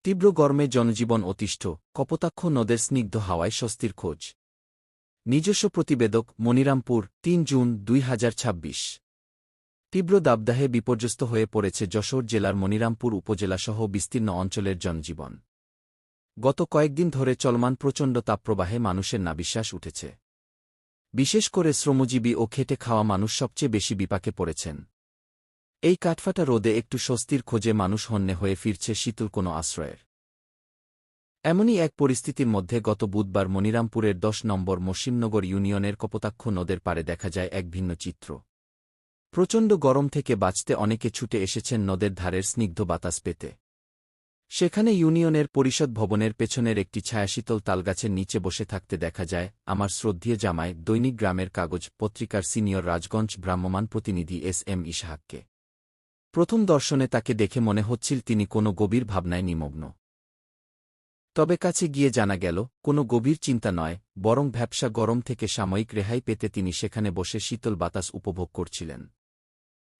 তীব্র গরমে জনজীবন অতিষ্ঠ, কপোতাক্ষ নদের স্নিগ্ধ হাওয়ায় স্বস্তির খোঁজ। নিজস্ব প্রতিবেদক, মনিরামপুর, ৩ জুন ২০২৬। তীব্র দাবদাহে বিপর্যস্ত হয়ে পড়েছে যশোর জেলার মনিরামপুর উপজেলাসহ বিস্তীর্ণ অঞ্চলের জনজীবন। গত কয়েকদিন ধরে চলমান প্রচণ্ড তাপপ্রবাহে মানুষের নাবিশ্বাস উঠেছে। বিশেষ করে শ্রমজীবী ও খেটে খাওয়া মানুষ সবচেয়ে বেশি বিপাকে পড়েছেন। এই কাঠফাটা রোদে একটু স্বস্তির খোঁজে মানুষ হন্যে হয়ে ফিরছে শীতল কোনো আশ্রয়ের। এমনই এক পরিস্থিতির মধ্যে গত বুধবার মনিরামপুরের ১০ নম্বর মসিমনগর ইউনিয়নের কপোতাক্ষ নদের পাড়ে দেখা যায় এক ভিন্ন চিত্র। প্রচণ্ড গরম থেকে বাঁচতে অনেকে ছুটে এসেছেন নদের ধারের স্নিগ্ধ বাতাস পেতে। সেখানে ইউনিয়নের পরিষদ ভবনের পেছনের একটি ছায়াশীতল তালগাছের নিচে বসে থাকতে দেখা যায় আমার শ্রদ্ধেয় জামাই দৈনিক গ্রামের কাগজ পত্রিকার সিনিয়র রাজগঞ্জ ভ্রাম্যমাণ প্রতিনিধি এস.এম. ইসহাককে। প্রথম দর্শনে তাকে দেখে মনে হচ্ছিল তিনি কোনো গভীর ভাবনায় নিমগ্ন। তবে কাছে গিয়ে জানা গেল, কোনো গভীর চিন্তা নয়, বরং ভ্যাপসা গরম থেকে সাময়িক রেহাই পেতে তিনি সেখানে বসে শীতল বাতাস উপভোগ করছিলেন।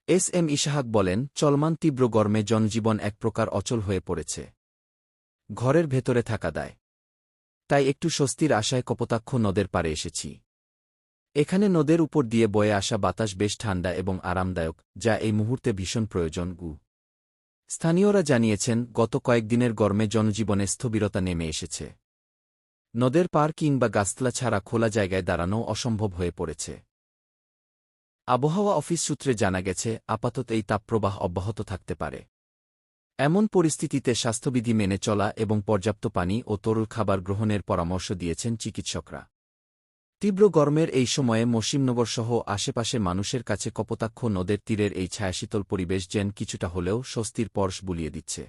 এস.এম. ইসহাক বলেন, চলমান তীব্র গরমে জনজীবন এক প্রকার অচল হয়ে পড়েছে। ঘরের ভেতরে থাকা দায়। তাই একটু স্বস্তির আশায় কপোতাক্ষ নদের পাড়ে এসেছি। এখানে নদের উপর দিয়ে বয়ে আসা বাতাস বেশ ঠান্ডা এবং আরামদায়ক, যা এই মুহূর্তে ভীষণ প্রয়োজন। স্থানীয়রা জানিয়েছেন, গত কয়েকদিনের গরমে জনজীবনে স্থবিরতা নেমে এসেছে। নদের পার কিংবা গাছতলা ছাড়া খোলা জায়গায় দাঁড়ানো অসম্ভব হয়ে পড়েছে। আবহাওয়া অফিস সূত্রে জানা গেছে, আপাতত এই তাপপ্রবাহ অব্যাহত থাকতে পারে। এমন পরিস্থিতিতে স্বাস্থ্যবিধি মেনে চলা এবং পর্যাপ্ত পানি ও তরল খাবার গ্রহণের পরামর্শ দিয়েছেন চিকিৎসকরা। তীব্র গরমের এই সময়ে মসিমনগরসহ আশেপাশে মানুষের কাছে কপোতাক্ষ নদের তীরের এই ছায়াশীতল পরিবেশ যেন কিছুটা হলেও স্বস্তির পরশ বুলিয়ে দিচ্ছে।